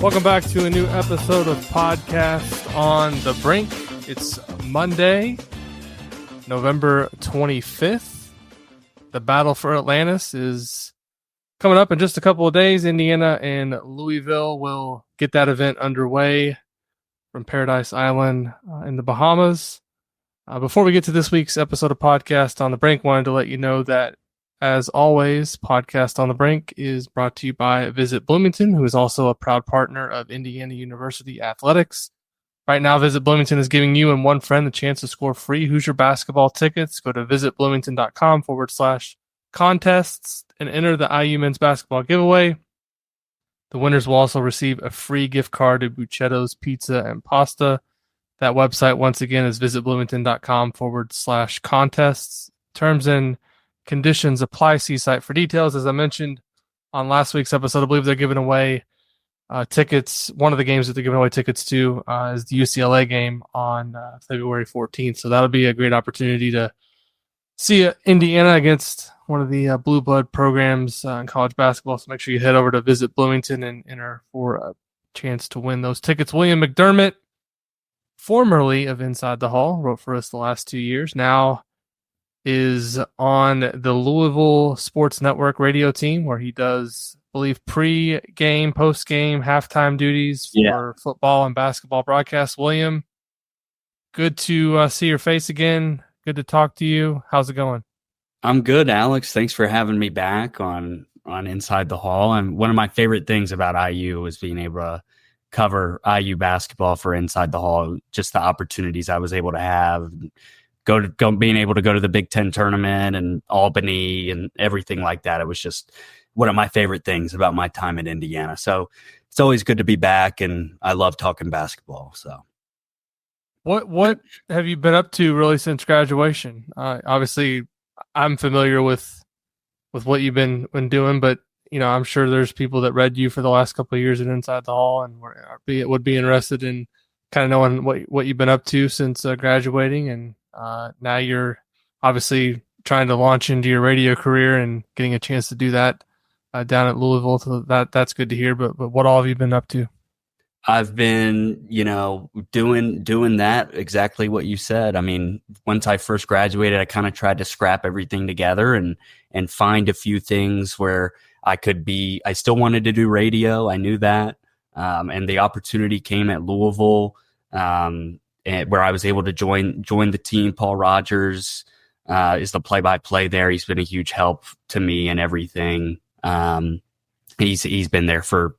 Welcome back to a new episode of Podcast on the Brink. It's Monday, November 25th. The battle for Atlantis is coming up in just a couple of days. Indiana and Louisville will get that event underway from Paradise Island in the Bahamas. Before we get to this week's episode of Podcast on the Brink, wanted to let you know that, as always, Podcast on the Brink is brought to you by Visit Bloomington, who is also a proud partner of Indiana University Athletics. Right now, Visit Bloomington is giving you and one friend the chance to score free Hoosier basketball tickets. Go to visitbloomington.com/contests and enter the IU men's basketball giveaway. The winners will also receive a free gift card to Buccetto's Pizza and Pasta. That website, once again, is visitbloomington.com/contests. Terms and conditions apply. See site for details. As I mentioned on last week's episode, I believe they're giving away tickets. One of the games that they're giving away tickets to is the UCLA game on February 14th. So that'll be a great opportunity to see Indiana against one of the blue blood programs in college basketball. So make sure you head over to Visit Bloomington and enter for a chance to win those tickets. William McDermott, formerly of Inside the Hall, wrote for us the last 2 years. Now is on the Louisville Sports Network radio team, where he does, I believe, pre-game, post-game, halftime duties for football and basketball broadcasts. William, good to see your face again. Good to talk to you. How's it going? I'm good, Alex. Thanks for having me back on Inside the Hall. And one of my favorite things about IU is being able to cover IU basketball for Inside the Hall. Just the opportunities I was able to have. Being able to go to the Big Ten tournament and Albany and everything like that. It was just one of my favorite things about my time at Indiana. So it's always good to be back, and I love talking basketball. So what have you been up to really since graduation? Obviously, I'm familiar with what you've been doing, but I'm sure there's people that read you for the last couple of years at Inside the Hall and would be interested in kind of knowing what you've been up to since graduating. And now you're obviously trying to launch into your radio career and getting a chance to do that down at Louisville. So that's good to hear. But what all have you been up to? I've been, doing that, exactly what you said. I mean, once I first graduated, I kind of tried to scrap everything together and find a few things where I still wanted to do radio. I knew that. And the opportunity came at Louisville, where I was able to join the team. Paul Rogers is the play-by-play there. He's been a huge help to me and everything. He's been there for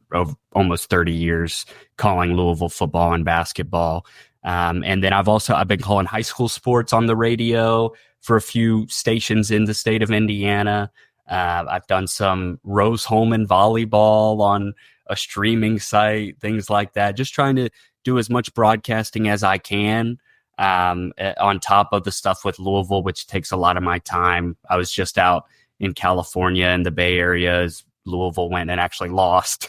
almost 30 years calling Louisville football and basketball. And then I've been calling high school sports on the radio for a few stations in the state of Indiana. I've done some Rose Holman volleyball on a streaming site, things like that, just trying to do as much broadcasting as I can on top of the stuff with Louisville, which takes a lot of my time. I was just out in California in the Bay Area as Louisville went and actually lost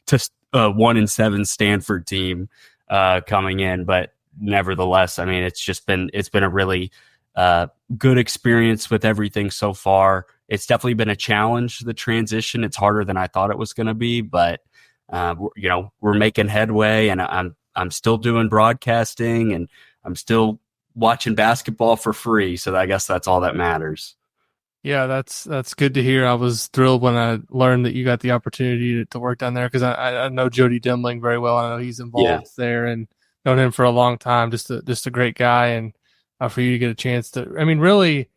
to a 1-7 Stanford team coming in. But nevertheless, I mean, it's been a really good experience with everything so far. It's definitely been a challenge, the transition. It's harder than I thought it was going to be, but we're making headway, and I'm still doing broadcasting, and I'm still watching basketball for free. So I guess that's all that matters. Yeah, that's good to hear. I was thrilled when I learned that you got the opportunity to work down there, because I know Jody Demling very well. I know he's involved there and known him for a long time. Just a great guy, and for you to get a chance to, I mean, really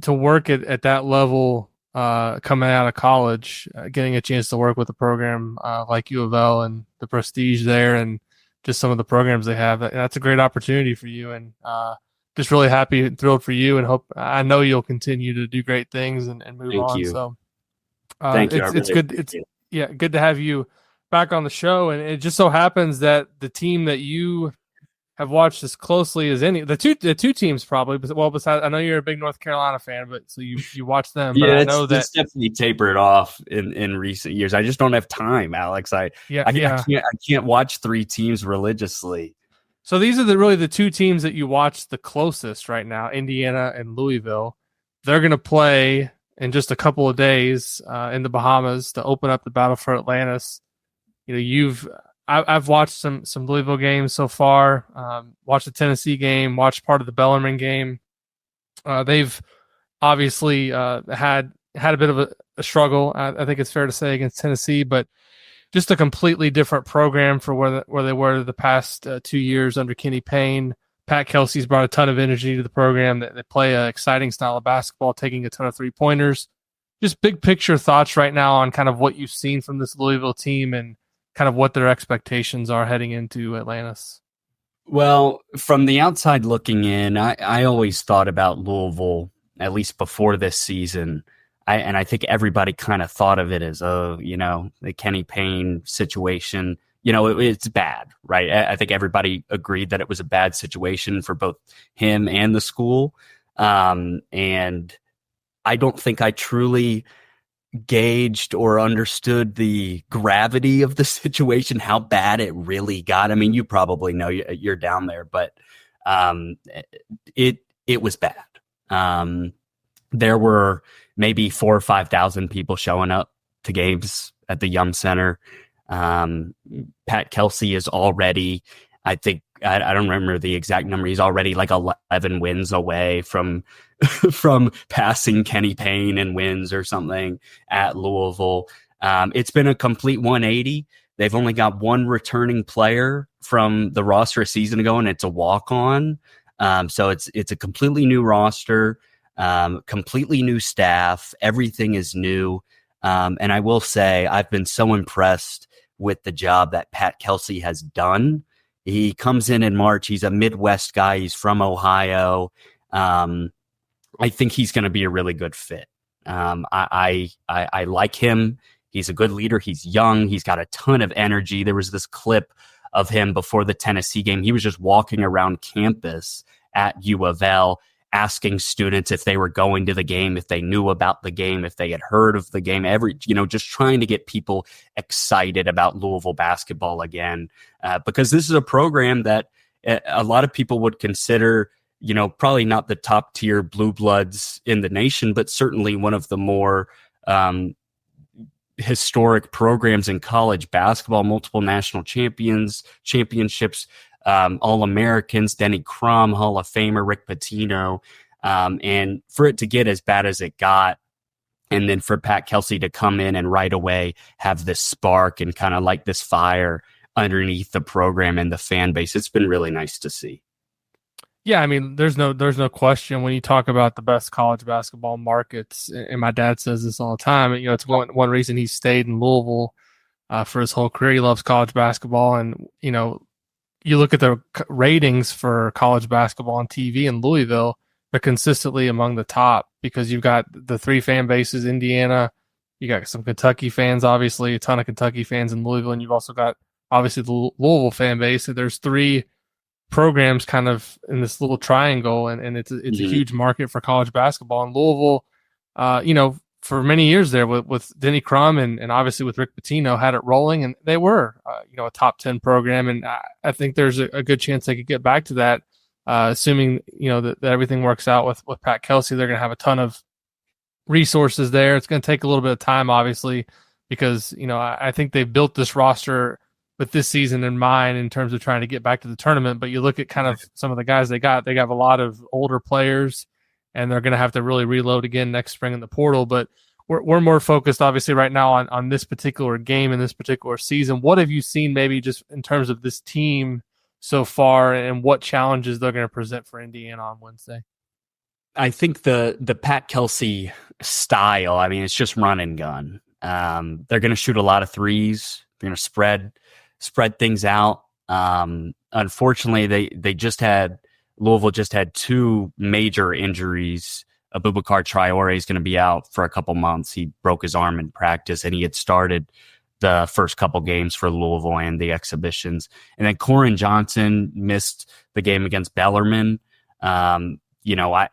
to work at that level, coming out of college, getting a chance to work with a program like U of L and the prestige there, and just some of the programs they have. That's a great opportunity for you, and just really happy and thrilled for you, and I know you'll continue to do great things and move Thank on. You. So Thank you. It's good. Good to have you back on the show. And it just so happens that the team that you have watched as closely as any, the two teams probably, besides, I know you're a big North Carolina fan, but so you watch them. But I know that's definitely tapered off in recent years. I just don't have time, Alex. I can't watch three teams religiously. So these are really the two teams that you watch the closest right now, Indiana and Louisville. They're going to play in just a couple of days in the Bahamas to open up the Battle for Atlantis. I've watched some Louisville games so far. Watched the Tennessee game, watched part of the Bellarmine game. They've obviously had a bit of a struggle. I think it's fair to say against Tennessee, but just a completely different program for where they were the past 2 years under Kenny Payne. Pat Kelsey's brought a ton of energy to the program. They play an exciting style of basketball, taking a ton of 3-pointers. Just big picture thoughts right now on kind of what you've seen from this Louisville team and kind of what their expectations are heading into Atlantis. Well, from the outside looking in, I always thought about Louisville, at least before this season. And I think everybody kind of thought of it as, the Kenny Payne situation. It's bad, right? I think everybody agreed that it was a bad situation for both him and the school. And I don't think I truly gauged or understood the gravity of the situation, how bad it really got. I mean, you probably know, you're down there, but it was bad. There were maybe 4,000 or 5,000 people showing up to games at the Yum Center. Pat Kelsey is already, I think, I don't remember the exact number. He's already like 11 wins away from passing Kenny Payne in wins or something at Louisville. It's been a complete 180. They've only got one returning player from the roster a season ago, and it's a walk-on. So it's a completely new roster, completely new staff. Everything is new. And I will say I've been so impressed with the job that Pat Kelsey has done. He comes in March. He's a Midwest guy. He's from Ohio. I think he's going to be a really good fit. I like him. He's a good leader. He's young. He's got a ton of energy. There was this clip of him before the Tennessee game. He was just walking around campus at U of L, asking students if they were going to the game, if they knew about the game, if they had heard of the game, just trying to get people excited about Louisville basketball again, because this is a program that a lot of people would consider, probably not the top tier blue bloods in the nation, but certainly one of the more historic programs in college basketball, multiple national championships, All-Americans, Denny Crum, Hall of Famer, Rick Pitino. And for it to get as bad as it got, and then for Pat Kelsey to come in and right away have this spark and kind of like this fire underneath the program and the fan base, it's been really nice to see. Yeah, I mean, there's no question when you talk about the best college basketball markets, and my dad says this all the time. It's one reason he stayed in Louisville for his whole career. He loves college basketball, and you look at the ratings for college basketball on TV in Louisville, they're consistently among the top because you've got the three fan bases: Indiana, you got some Kentucky fans, obviously a ton of Kentucky fans in Louisville, and you've also got obviously the Louisville fan base. So there's three programs kind of in this little triangle, and it's a huge market for college basketball. And Louisville, for many years there with Denny Crum and obviously with Rick Pitino had it rolling, and they were a top 10 program, and I think there's a good chance they could get back to that, assuming that everything works out with Pat Kelsey. They're going to have a ton of resources there. It's going to take a little bit of time, obviously, because I think they've built this roster with this season in mind in terms of trying to get back to the tournament. But you look at kind of some of the guys they got a lot of older players, and they're going to have to really reload again next spring in the portal. But we're more focused, obviously, right now on this particular game and this particular season. What have you seen maybe just in terms of this team so far, and what challenges they're going to present for Indiana on Wednesday? I think the Pat Kelsey style, I mean, it's just run and gun. They're going to shoot a lot of threes. They're going to spread things out. Unfortunately, Louisville just had two major injuries. Abubakar Traore is going to be out for a couple months. He broke his arm in practice, and he had started the first couple games for Louisville and the exhibitions. And then Corin Johnson missed the game against Bellarmine. I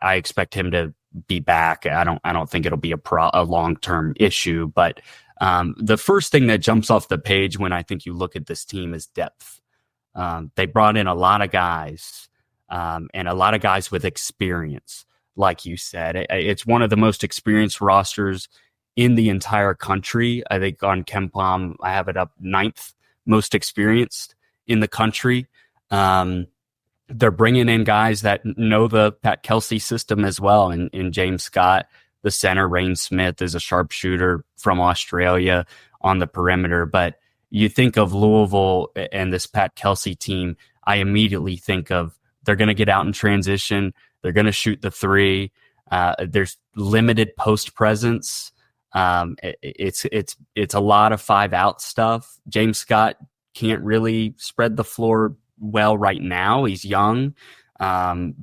expect him to be back. I don't think it'll be a long-term issue, but the first thing that jumps off the page when I think you look at this team is depth. They brought in a lot of guys, and a lot of guys with experience. Like you said, it's one of the most experienced rosters in the entire country. I think on KenPom, I have it up 9th most experienced in the country. They're bringing in guys that know the Pat Kelsey system as well. And James Scott, the center, Rain Smith is a sharpshooter from Australia on the perimeter. But you think of Louisville and this Pat Kelsey team, I immediately think of they're going to get out in transition. They're going to shoot the three. There's limited post presence. It's a lot of 5-out stuff. James Scott can't really spread the floor well right now. He's young, and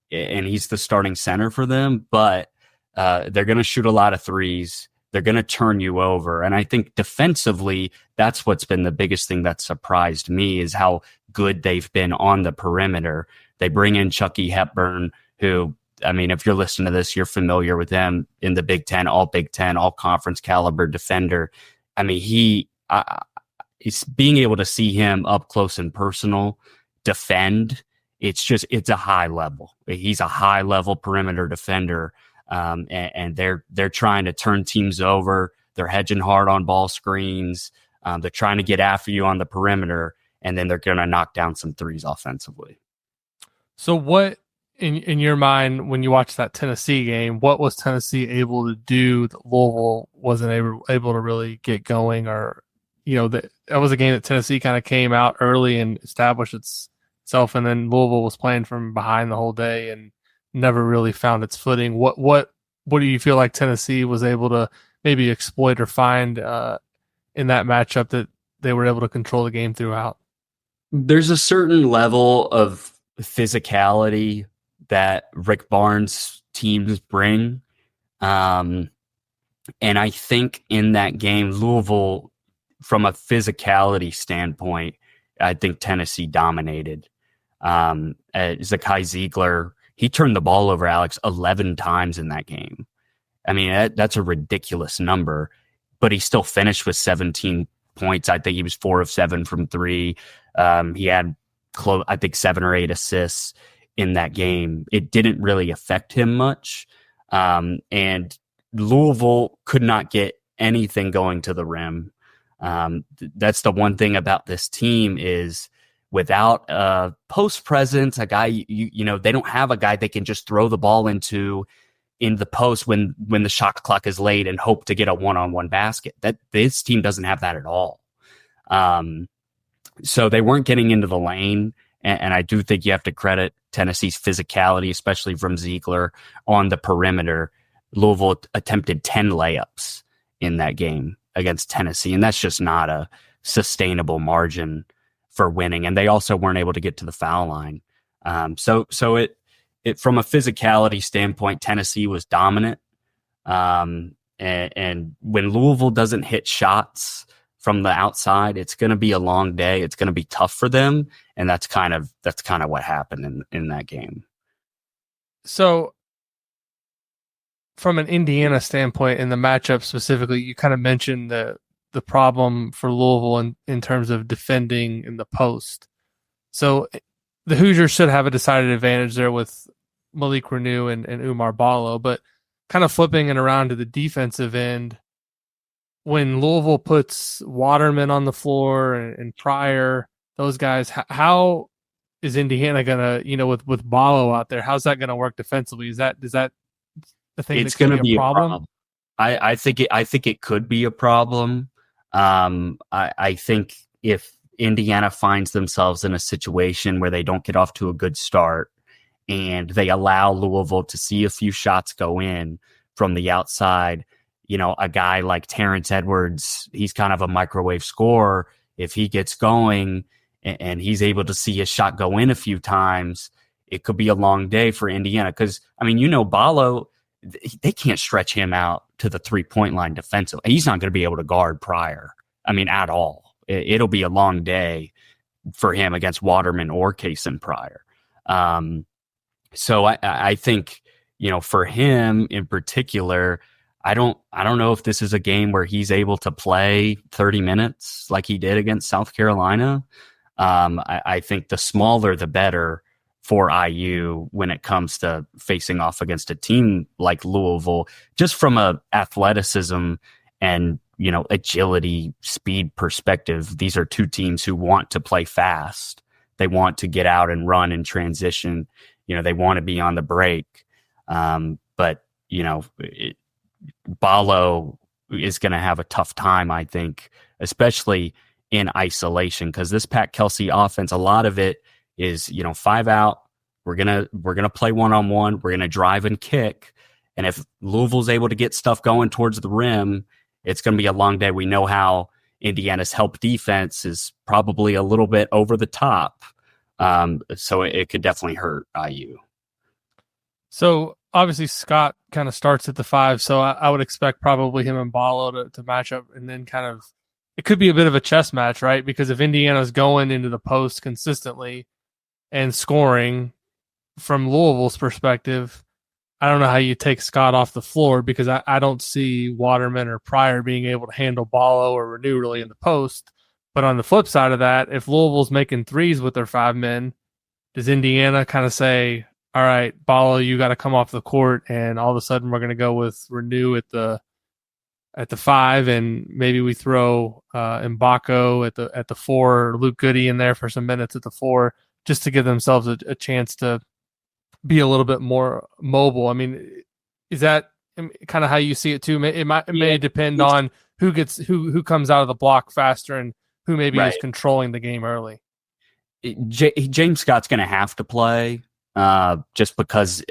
he's the starting center for them. But they're going to shoot a lot of threes. They're going to turn you over. And I think defensively, that's what's been the biggest thing that surprised me is how good they've been on the perimeter. They bring in Chucky Hepburn, who, I mean, if you're listening to this, you're familiar with him in the Big Ten, all conference caliber defender. I mean, he's being able to see him up close and personal defend. It's a high level. He's a high level perimeter defender. And they're trying to turn teams over. They're hedging hard on ball screens. They're trying to get after you on the perimeter, and then they're going to knock down some threes offensively. So what, in your mind, when you watch that Tennessee game, what was Tennessee able to do that Louisville wasn't able to really get going? Or, that was a game that Tennessee kind of came out early and established itself, and then Louisville was playing from behind the whole day and never really found its footing. What do you feel like Tennessee was able to maybe exploit or find in that matchup that they were able to control the game throughout? There's a certain level of physicality that Rick Barnes' teams bring. And I think in that game, Louisville, from a physicality standpoint, I think Tennessee dominated. Zakai Ziegler, he turned the ball over, Alex, 11 times in that game. I mean, that's a ridiculous number, but he still finished with 17 points. I think he was 4 of 7 from 3. He had, I think, 7 or 8 assists in that game. It didn't really affect him much. And Louisville could not get anything going to the rim. That's the one thing about this team is without post presence, a guy, they don't have a guy they can just throw the ball in the post when the shot clock is late and hope to get a one-on-one basket. That this team doesn't have that at all. So they weren't getting into the lane. And I do think you have to credit Tennessee's physicality, especially from Ziegler on the perimeter. Louisville attempted 10 layups in that game against Tennessee, and that's just not a sustainable margin for winning. And they also weren't able to get to the foul line. So it from a physicality standpoint, Tennessee was dominant. And when Louisville doesn't hit shots from the outside, it's going to be a long day. It's going to be tough for them. And that's kind of what happened in that game. So from an Indiana standpoint in the matchup specifically, you kind of mentioned the problem for Louisville in terms of defending in the post. So the Hoosiers should have a decided advantage there with Malik Renew and Umar Ballo, but kind of flipping it around to the defensive end, when Louisville puts Waterman on the floor and Pryor, those guys, how is Indiana going to, with Ballo out there, how's that going to work defensively? Is that the thing? It's going to be a problem. I think it could be a problem. I think if Indiana finds themselves in a situation where they don't get off to a good start and they allow Louisville to see a few shots go in from the outside, a guy like Terrence Edwards, he's kind of a microwave scorer. If he gets going and he's able to see his shot go in a few times, it could be a long day for Indiana. Because, Ballo, they can't stretch him out to the 3-point line defensively. He's not going to be able to guard Pryor, at all. It'll be a long day for him against Waterman or Kaysen Pryor. So I think, for him in particular, I don't know if this is a game where he's able to play 30 minutes like he did against South Carolina. I think the smaller the better for IU when it comes to facing off against a team like Louisville, just from a athleticism and, agility, speed perspective, these are two teams who want to play fast. They want to get out and run and transition. They want to be on the break. But Ballo is going to have a tough time, I think, especially in isolation, because this Pat Kelsey offense, a lot of it is, 5 out. We're going to play one-on-one. We're going to drive and kick. And if Louisville's able to get stuff going towards the rim, it's going to be a long day. We know how Indiana's help defense is probably a little bit over the top. So it could definitely hurt IU. So obviously Scott kind of starts at the 5. So I would expect probably him and Ballo to match up, and then kind of, it could be a bit of a chess match, right? Because if Indiana's going into the post consistently and scoring, from Louisville's perspective, I don't know how you take Scott off the floor, because I don't see Waterman or Pryor being able to handle Ballo or Renew really in the post. But on the flip side of that, if Louisville's making threes with their 5 men, does Indiana kind of say, all right, Ballo, you got to come off the court, and all of a sudden we're going to go with Renew at the 5, and maybe we throw Mbako at the 4, or Luke Goody in there for some minutes at the 4, just to give themselves a chance to be a little bit more mobile. I mean, is that kind of how you see it too? It may depend on who comes out of the block faster and who maybe is controlling the game early. James Scott's going to have to play just because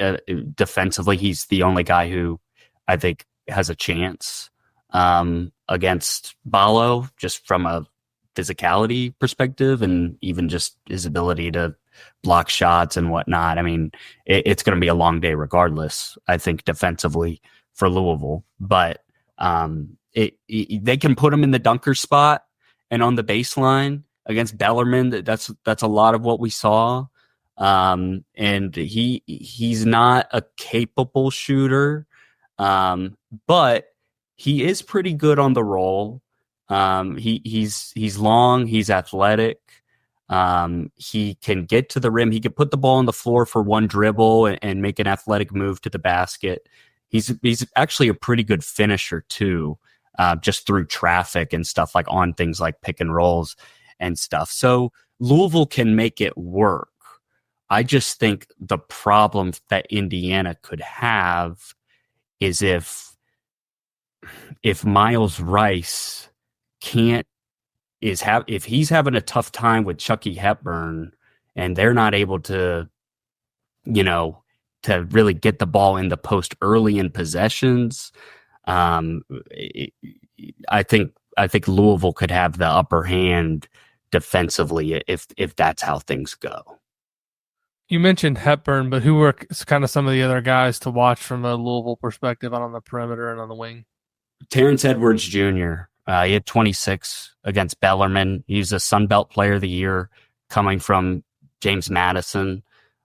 defensively he's the only guy who I think has a chance against Ballo, just from a physicality perspective and even just his ability to block shots and whatnot. I mean, it's going to be a long day regardless, I think, defensively for Louisville. But they can put him in the dunker spot and on the baseline against Bellarmine. That's a lot of what we saw. And he's not a capable shooter, but he is pretty good on the roll. He's long, he's athletic. He can get to the rim. He could put the ball on the floor for one dribble and make an athletic move to the basket. He's actually a pretty good finisher too, just through traffic and stuff, like on things like pick and rolls and stuff. So Louisville can make it work. I just think the problem that Indiana could have is if Miles Rice if he's having a tough time with Chucky Hepburn and they're not able to, to really get the ball in the post early in possessions, I think Louisville could have the upper hand defensively if that's how things go. You mentioned Hepburn, but who were kind of some of the other guys to watch from a Louisville perspective on the perimeter and on the wing? Terrence Edwards Jr. He had 26 against Bellarmine. He's a Sun Belt Player of the Year coming from James Madison,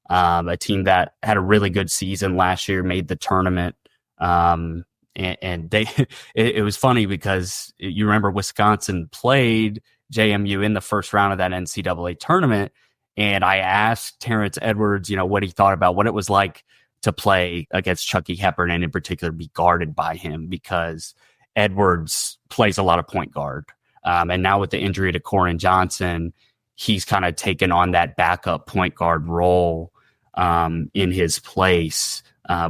a team that had a really good season last year, made the tournament. And it was funny because you remember Wisconsin played JMU in the first round of that NCAA tournament. And I asked Terrence Edwards, what he thought about what it was like to play against Chucky Hepburn and in particular be guarded by him, because Edwards plays a lot of point guard. And now with the injury to Corin Johnson, he's kind of taken on that backup point guard role in his place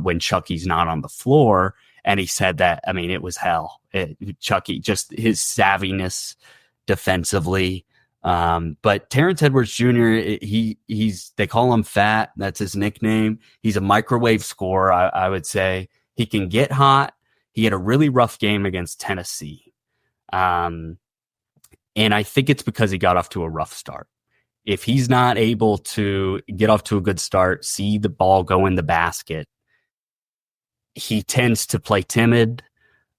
when Chucky's not on the floor. And he said that, I mean, it was hell. Chucky, just his savviness defensively. But Terrence Edwards Jr., they call him Fat. That's his nickname. He's a microwave scorer, I would say. He can get hot. He had a really rough game against Tennessee. And I think it's because he got off to a rough start. If he's not able to get off to a good start, see the ball go in the basket, he tends to play timid.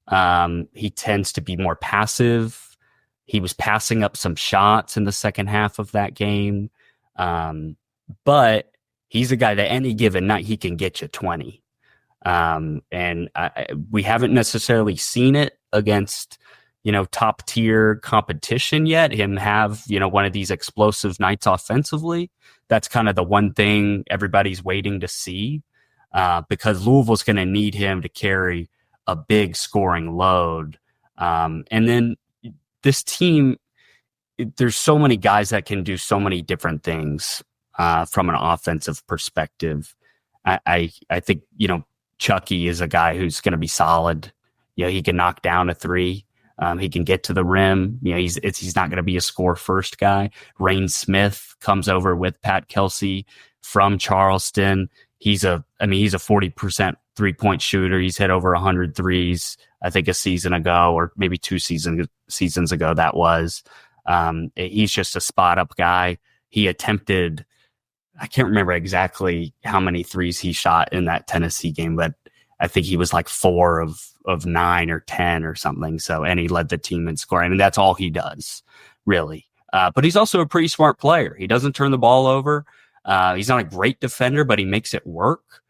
He tends to be more passive. He was passing up some shots in the second half of that game. But he's a guy that any given night, he can get you 20. And we haven't necessarily seen it against, top tier competition yet, him have, one of these explosive nights offensively. That's kind of the one thing everybody's waiting to see, because Louisville's going to need him to carry a big scoring load. And then this team, there's so many guys that can do so many different things from an offensive perspective. I think, Chucky is a guy who's going to be solid. He can knock down a three. He can get to the rim. He's not going to be a score first guy. Rain Smith comes over with Pat Kelsey from Charleston. He's a 40% 3-point shooter. He's hit over 100 threes, I think a season ago, or maybe two seasons ago that was. He's just a spot up guy. He attempted, I can't remember exactly how many threes he shot in that Tennessee game, but I think he was like 4 of 9 or 10 or something. So, and he led the team in scoring, and that's all he does, really. But he's also a pretty smart player. He doesn't turn the ball over. He's not a great defender, but he makes it work.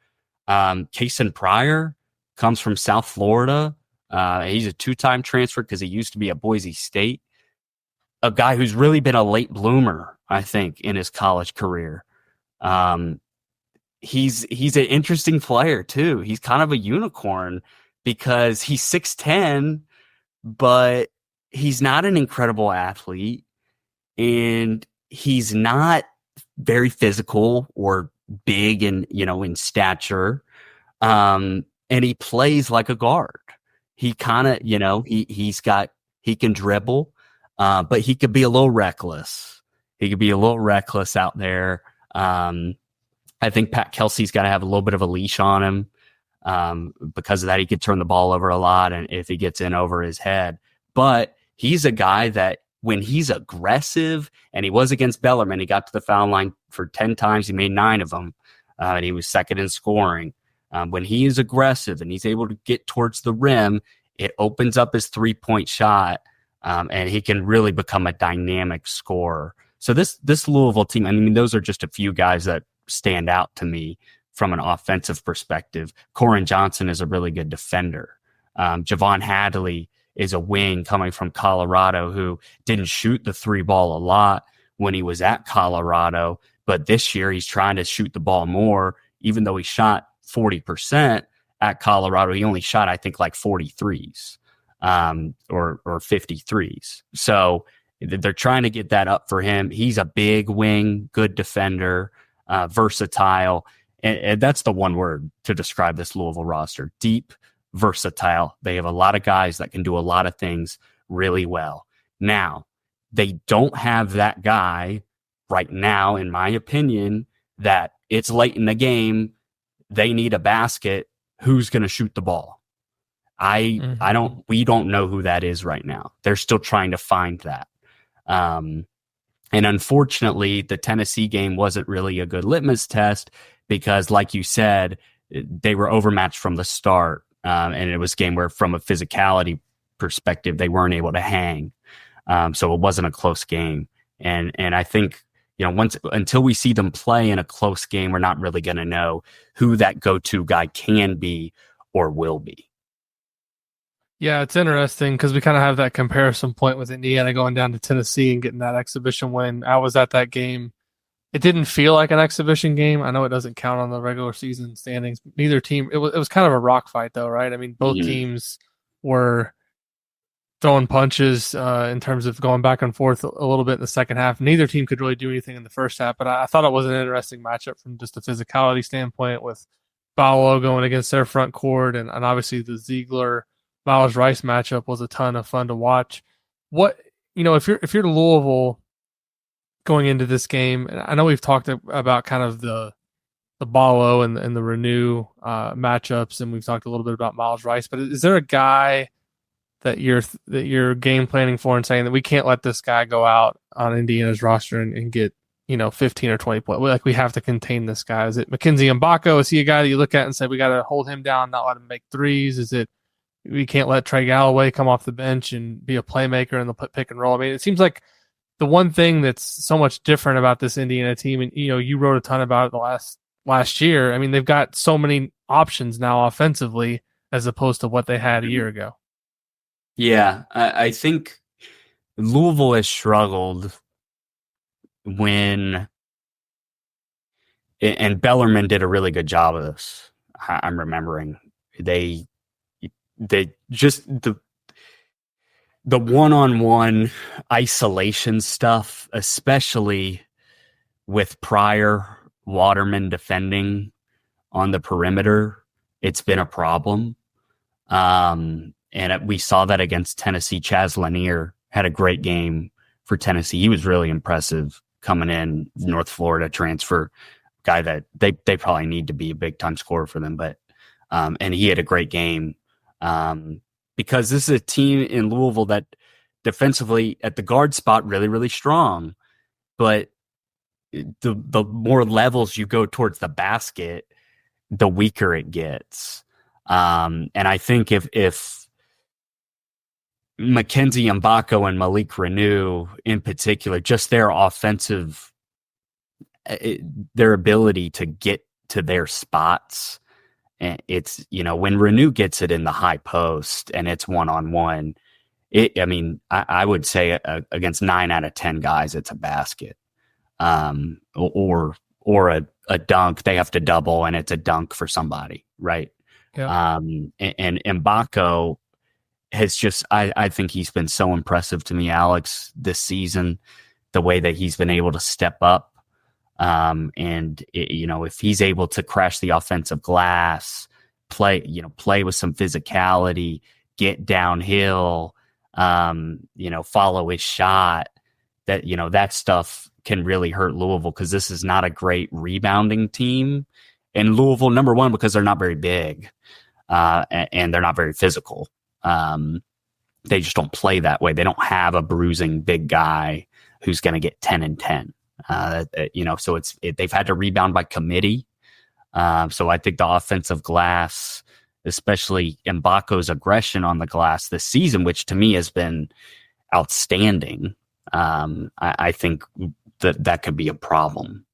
Kason Pryor comes from South Florida. He's a 2-time transfer because he used to be at Boise State. A guy who's really been a late bloomer, I think, in his college career. He's an interesting player too. He's kind of a unicorn because he's 6'10", but he's not an incredible athlete, and he's not very physical or big in stature. And he plays like a guard. He kind of, he can dribble, but he could be a little reckless. He could be a little reckless out there. I think Pat Kelsey's got to have a little bit of a leash on him. Because of that, he could turn the ball over a lot, and if he gets in over his head. But he's a guy that when he's aggressive, and he was against Bellarmine, he got to the foul line for 10 times. He made 9 of them, and he was second in scoring. When he is aggressive and he's able to get towards the rim, it opens up his 3-point shot, and he can really become a dynamic scorer. So this Louisville team, I mean, those are just a few guys that stand out to me from an offensive perspective. Corin Johnson is a really good defender. Javon Hadley is a wing coming from Colorado who didn't shoot the 3 ball a lot when he was at Colorado, but this year he's trying to shoot the ball more. Even though he shot 40% at Colorado, he only shot, I think, like 43s or 53s. So they're trying to get that up for him. He's a big wing, good defender, versatile. And that's the one word to describe this Louisville roster: deep, versatile. They have a lot of guys that can do a lot of things really well. Now, they don't have that guy right now, in my opinion, that it's late in the game, they need a basket, who's going to shoot the ball. We don't know who that is right now. They're still trying to find that. And unfortunately, the Tennessee game wasn't really a good litmus test because, like you said, they were overmatched from the start. And it was a game where, from a physicality perspective, they weren't able to hang. So it wasn't a close game. And I think, until we see them play in a close game, we're not really going to know who that go-to guy can be or will be. Yeah, it's interesting because we kind of have that comparison point with Indiana going down to Tennessee and getting that exhibition win. I was at that game. It didn't feel like an exhibition game. I know it doesn't count on the regular season standings. Neither team. It was kind of a rock fight, though, right? I mean, both teams were throwing punches in terms of going back and forth a little bit in the second half. Neither team could really do anything in the first half, but I thought it was an interesting matchup from just a physicality standpoint, with Paolo going against their front court, and obviously the Ziegler Miles Rice matchup was a ton of fun to watch. What, if you're Louisville going into this game, and I know we've talked about kind of the Paolo and the Renew matchups, and we've talked a little bit about Miles Rice, but is there a guy that you're game planning for and saying that we can't let this guy go out on Indiana's roster and get 15 or 20 points? Like, we have to contain this guy. Is it Mackenzie Mbako? Is he a guy that you look at and say we got to hold him down, not let him make threes? Is it we can't let Trey Galloway come off the bench and be a playmaker in the pick and roll? I mean, it seems like the one thing that's so much different about this Indiana team, and you wrote a ton about it the last year. I mean, they've got so many options now offensively as opposed to what they had a year ago. Yeah, I think Louisville has struggled when, and Bellarmine did a really good job of this. I'm remembering they just the one-on-one isolation stuff, especially with Pryor, Waterman defending on the perimeter, it's been a problem. And we saw that against Tennessee. Chaz Lanier had a great game for Tennessee. He was really impressive coming in, North Florida transfer, guy that they probably need to be a big time scorer for them. But and he had a great game because this is a team in Louisville that defensively at the guard spot really, really strong. But the more levels you go towards the basket, the weaker it gets. And I think if Mackenzie Mbako and Malik Renew in particular, just their offensive, their ability to get to their spots, and it's, when Renew gets it in the high post and it's one-on-one, I would say against 9 out of 10 guys, it's a basket. Or a dunk, they have to double and it's a dunk for somebody, right? Yeah. And Mbako has just, I think he's been so impressive to me, Alex, this season, the way that he's been able to step up. If he's able to crash the offensive glass, play with some physicality, get downhill, follow his shot, that stuff can really hurt Louisville, because this is not a great rebounding team. And Louisville, number one, because they're not very big, and they're not very physical. They just don't play that way. They don't have a bruising big guy who's going to get 10 and 10. So they've had to rebound by committee. So I think the offensive glass, especially Mbako's aggression on the glass this season, which to me has been outstanding, I think that could be a problem.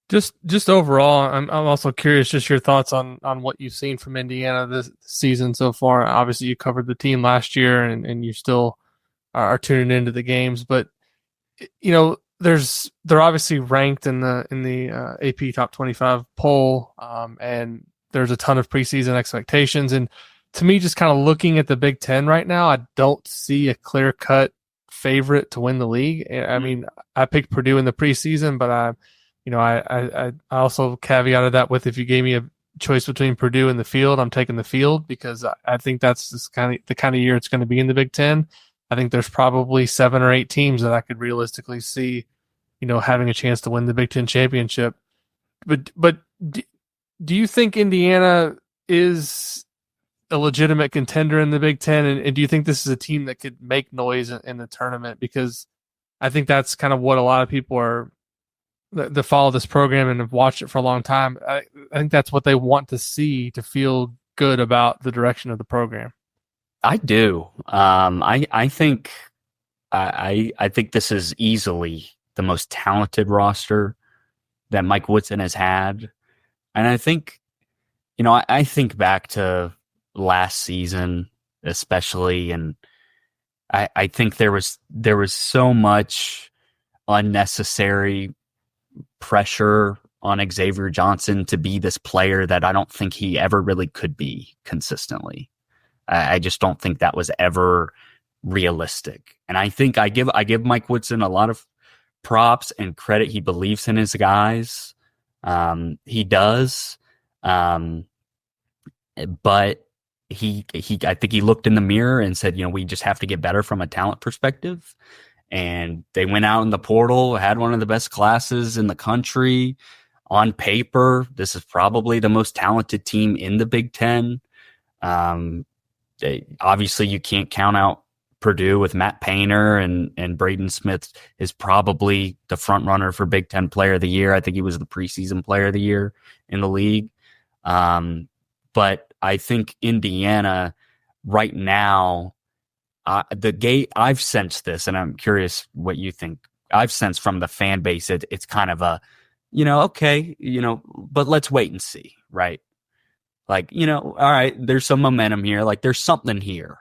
Just overall, I'm also curious, just your thoughts on what you've seen from Indiana this season so far. Obviously, you covered the team last year, and you still are tuning into the games. But they're obviously ranked in the AP Top 25 poll, and there's a ton of preseason expectations. And to me, just kind of looking at the Big Ten right now, I don't see a clear cut favorite to win the league. I mean, I picked Purdue in the preseason, but I also caveated that with, if you gave me a choice between Purdue and the field, I'm taking the field, because I think that's just the kind of year it's going to be in the Big Ten. I think there's probably 7 or 8 teams that I could realistically see, having a chance to win the Big Ten championship. But do you think Indiana is a legitimate contender in the Big Ten? And do you think this is a team that could make noise in the tournament? Because I think that's kind of what a lot of people are that follow this program and have watched it for a long time. I think that's what they want to see to feel good about the direction of the program. I do. I think this is easily the most talented roster that Mike Woodson has had. And I think, I think back to last season, especially, and I think there was so much unnecessary pressure on Xavier Johnson to be this player that I don't think he ever really could be consistently. I just don't think that was ever realistic. And I think I give Mike Woodson a lot of props and credit. He believes in his guys. He does. But I think he looked in the mirror and said, we just have to get better from a talent perspective. And they went out in the portal, had one of the best classes in the country. On paper, this is probably the most talented team in the Big Ten. Obviously, you can't count out Purdue with Matt Painter, and Braden Smith is probably the front runner for Big Ten Player of the Year. I think he was the preseason Player of the Year in the league. But I think Indiana right now, I've sensed this, and I'm curious what you think. I've sensed from the fan base, it's kind of a, okay, but let's wait and see, right? Like, all right, there's some momentum here. Like, there's something here.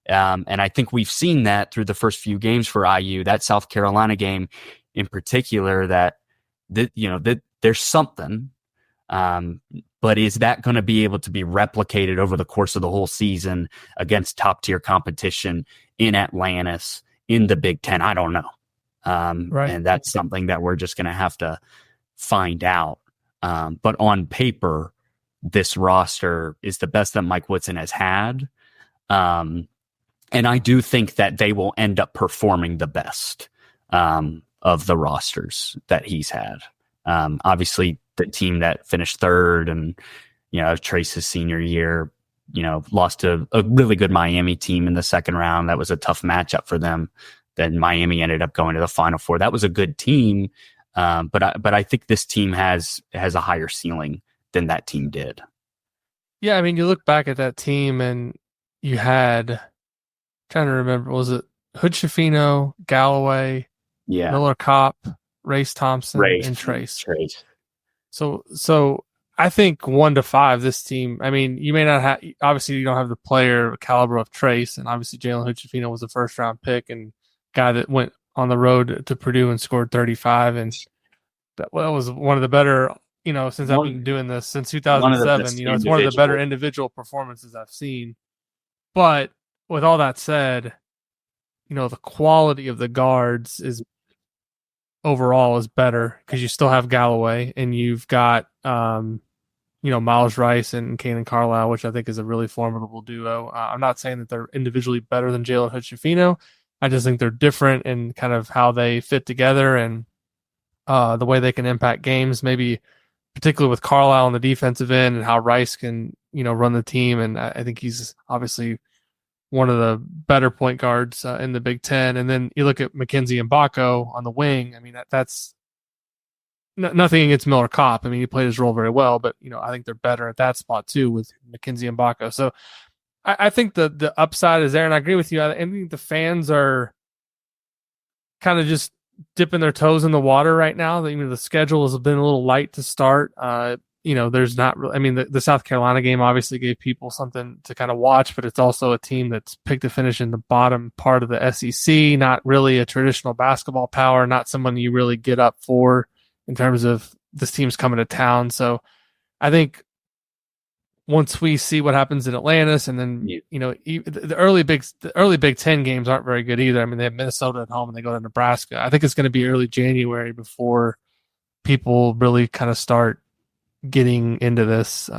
And I think we've seen that through the first few games for IU, that South Carolina game in particular, that there's something. But is that going to be able to be replicated over the course of the whole season against top tier competition in Atlantis, in the Big Ten? I don't know. And that's something that we're just going to have to find out. But on paper, this roster is the best that Mike Woodson has had. And I do think that they will end up performing the best of the rosters that he's had. Obviously, the team that finished third and, Trace's senior year, lost to a really good Miami team in the second round. That was a tough matchup for them. Then Miami ended up going to the Final Four. That was a good team. But I think this team has a higher ceiling than that team did. Yeah, I mean, you look back at that team and you had, trying to remember, was it Hood Schifino, Galloway, Miller Kopp, Race Thompson, and Trace. So I think 1 to 5, this team, I mean, you may not have, obviously you don't have the player caliber of Trace, and obviously Jalen Hood Schifino was a first round pick and guy that went on the road to Purdue and scored 35. And that was one of the better, since I've been doing this since 2007, it's one of the better individual performances I've seen. But with all that said, the quality of the guards is overall is better because you still have Galloway and you've got, Miles Rice and Kanan Carlisle, which I think is a really formidable duo. I'm not saying that they're individually better than Jalen Hood Schifino. I just think they're different in kind of how they fit together and the way they can impact games, maybe particularly with Carlisle on the defensive end and how Rice can, run the team. And I think he's obviously one of the better point guards in the Big Ten. And then you look at McKenzie and Mbako on the wing. I mean, that's nothing against Miller Kopp. I mean, he played his role very well, but, I think they're better at that spot too with McKenzie and Mbako. So I think the upside is there. And I agree with you. I think the fans are kind of just dipping their toes in the water right now. The schedule has been a little light to start. There's not really, I mean, the South Carolina game obviously gave people something to kind of watch, but it's also a team that's picked to finish in the bottom part of the SEC, not really a traditional basketball power, not someone you really get up for in terms of this team's coming to town. So I think once we see what happens in Atlantis, and then, the early Big Ten games aren't very good either. I mean, they have Minnesota at home and they go to Nebraska. I think it's going to be early January before people really kind of start getting into this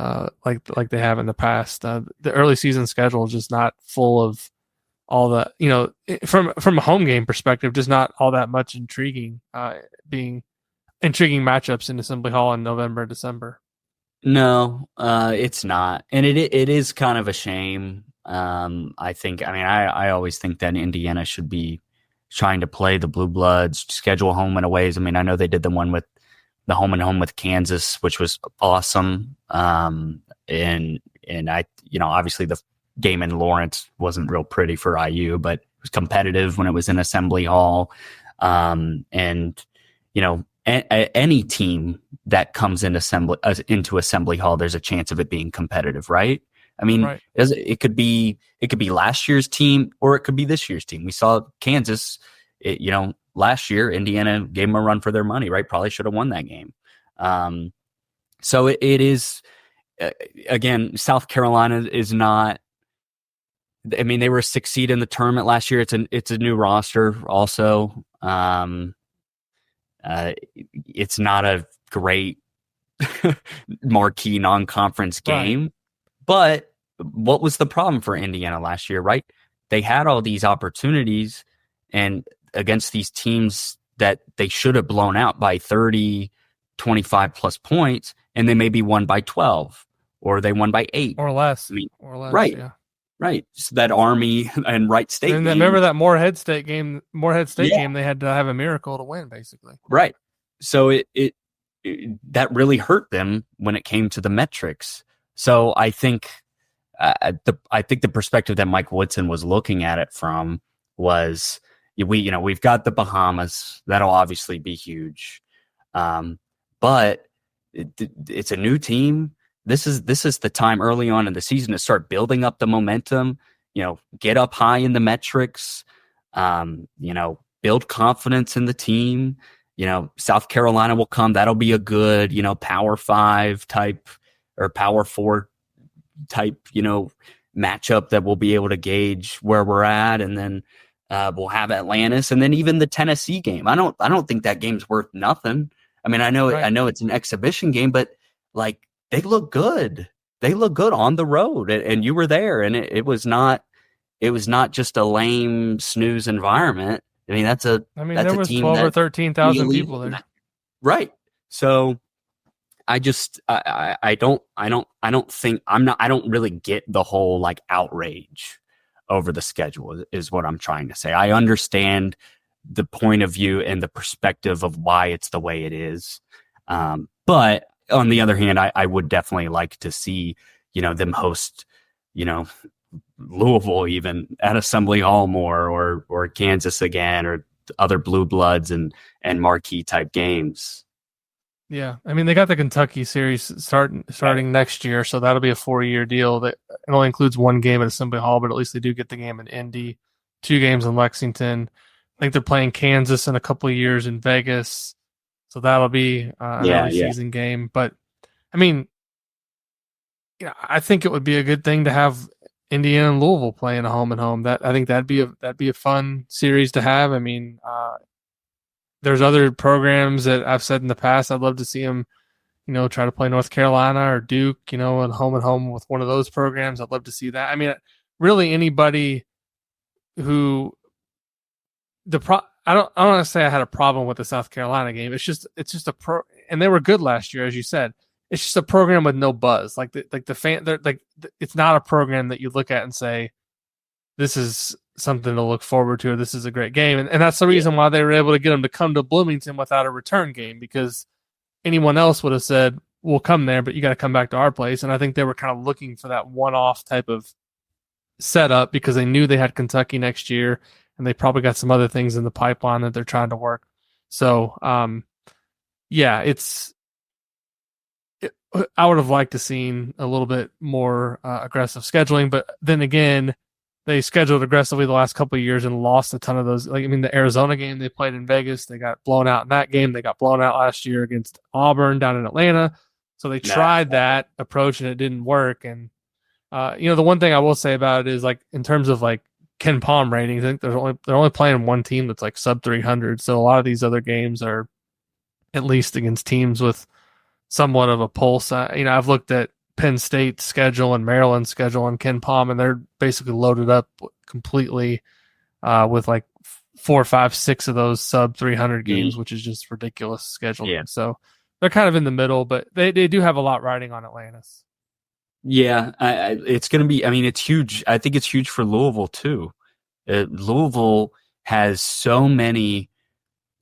like they have in the past. The early season schedule is just not full of all the, from a home game perspective, just not all that much intriguing matchups in Assembly Hall in November, December. No, it's not. And it is kind of a shame. I always think that Indiana should be trying to play the Blue Bloods, schedule home and aways. I mean, I know they did the one with the home and home with Kansas, which was awesome. And I, obviously the game in Lawrence wasn't real pretty for IU, but it was competitive when it was in Assembly Hall. Any team that comes into Assembly Hall, there's a chance of it being competitive, right? I mean, right. It could be last year's team or it could be this year's team. We saw Kansas, last year, Indiana gave them a run for their money, right? Probably should have won that game. So it is, again, South Carolina is not, I mean, they were a 6th seed in the tournament last year. It's a new roster also. It's not a great marquee non-conference game, right. But what was the problem for Indiana last year, right? They had all these opportunities and against these teams that they should have blown out by 30, 25 plus points, and they maybe won by 12 or they won by 8 or less. Right. Yeah. Right. So that Army and Wright State and game. Remember that Morehead State game, they had to have a miracle to win, basically. Right. So it that really hurt them when it came to the metrics. So I think the perspective that Mike Woodson was looking at it from was we've got the Bahamas. That'll obviously be huge. But it's a new team. This is the time early on in the season to start building up the momentum, get up high in the metrics, build confidence in the team. South Carolina will come. That'll be a good, Power 5 type or Power 4 type, matchup that we'll be able to gauge where we're at. And then we'll have Atlantis, and then even the Tennessee game. I don't think that game's worth nothing. I mean, I know it's an exhibition game, but like they look good. They look good on the road, and you were there, and it was not just a lame snooze environment. I mean, that's there was 12 or 13,000 people there. Right. So I don't really get the whole like outrage over the schedule is what I'm trying to say. I understand the point of view and the perspective of why it's the way it is. But on the other hand, I would definitely like to see, them host, Louisville even at Assembly Hall more, or Kansas again, or other blue bloods and marquee type games. Yeah. I mean, they got the Kentucky series starting next year, so that'll be a 4-year deal that it only includes one game at Assembly Hall, but at least they do get the game in Indy, 2 games in Lexington. I think they're playing Kansas in a couple of years in Vegas, so that'll be an early season game. But I mean, I think it would be a good thing to have Indiana and Louisville playing a home and home. I think that'd be a fun series to have. I mean, there's other programs that I've said in the past I'd love to see them, try to play North Carolina or Duke, and home with one of those programs. I'd love to see that. I mean, really anybody who I don't want to say I had a problem with the South Carolina game. It's just and they were good last year, as you said. It's just a program with no buzz. It's not a program that you look at and say, this is something to look forward to, or this is a great game. And that's the reason why they were able to get them to come to Bloomington without a return game, because anyone else would have said, we'll come there, but you got to come back to our place. And I think they were kind of looking for that one-off type of setup because they knew they had Kentucky next year, and they probably got some other things in the pipeline that they're trying to work. So, I would have liked to seen a little bit more aggressive scheduling, but then again, they scheduled aggressively the last couple of years and lost a ton of those. The Arizona game they played in Vegas, they got blown out in that game. They got blown out last year against Auburn down in Atlanta. So they tried that approach and it didn't work. And the one thing I will say about it is, like, in terms of like Ken Palm ratings, I think they're only playing one team that's like sub 300. So a lot of these other games are at least against teams with somewhat of a pulse. I've looked at Penn State's schedule and Maryland's schedule and Ken Palm, and they're basically loaded up completely with like 4, 5, 6 of those sub 300 games, which is just ridiculous scheduling. Yeah. So they're kind of in the middle, but they do have a lot riding on Atlantis. Yeah, it's going to be, it's huge. I think it's huge for Louisville too. Louisville has so many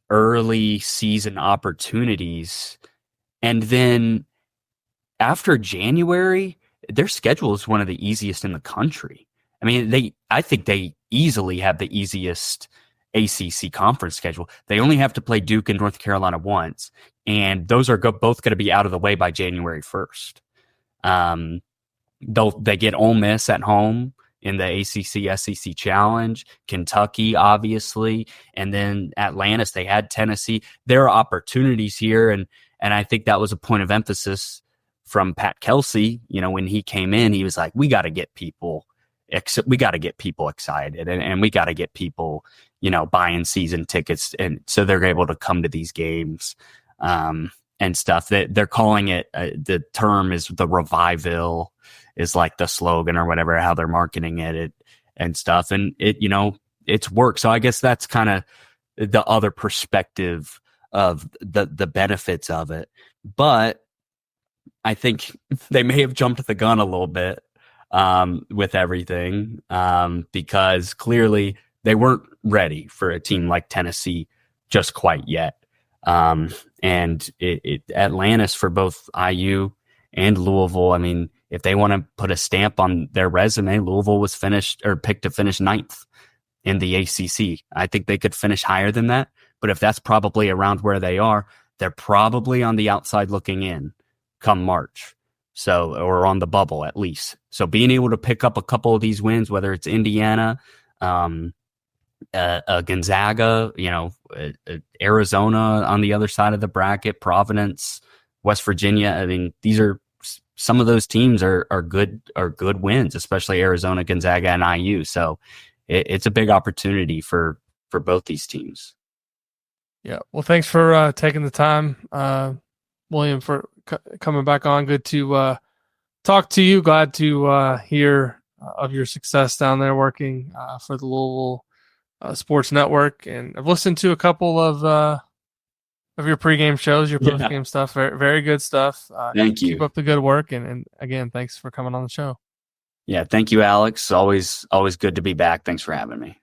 early season opportunities. And then after January, their schedule is one of the easiest in the country. I think they easily have the easiest ACC conference schedule. They only have to play Duke and North Carolina once, and those are both going to be out of the way by January 1st. They get Ole Miss at home in the ACC SEC Challenge, Kentucky, obviously, and then Atlantis. They had Tennessee. There are opportunities here, and I think that was a point of emphasis from Pat Kelsey. When he came in, he was like, we got to get people excited, and we got to get people, buying season tickets. And so they're able to come to these games, and stuff. That they're calling it, the term is the Revival is like the slogan or whatever, how they're marketing it and stuff. And it's worked. So I guess that's kind of the other perspective of the benefits of it. But I think they may have jumped the gun a little bit with everything, because clearly they weren't ready for a team like Tennessee just quite yet. And Atlantis, for both IU and Louisville, if they want to put a stamp on their resume, Louisville was picked to finish 9th in the ACC. I think they could finish higher than that, but if that's probably around where they are, they're probably on the outside looking in come March. So, or on the bubble at least. So being able to pick up a couple of these wins, whether it's Indiana, Gonzaga, Arizona on the other side of the bracket, Providence, West Virginia. These are some of those teams are good wins, especially Arizona, Gonzaga, and IU. So it's a big opportunity for both these teams. Yeah. Well, thanks for taking the time, William, for coming back on. Good to talk to you. Glad to hear of your success down there working for the Louisville Sports Network. And I've listened to a couple of your pregame shows, your postgame stuff. Very, very good stuff. Thank you. Keep up the good work. And again, thanks for coming on the show. Yeah. Thank you, Alex. Always good to be back. Thanks for having me.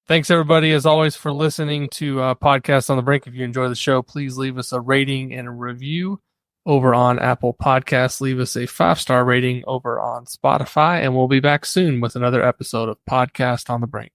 Thanks, everybody, as always, for listening to Podcast on the Brink. If you enjoy the show, please leave us a rating and a review over on Apple Podcasts. Leave us a 5-star rating over on Spotify, and we'll be back soon with another episode of Podcast on the Brink.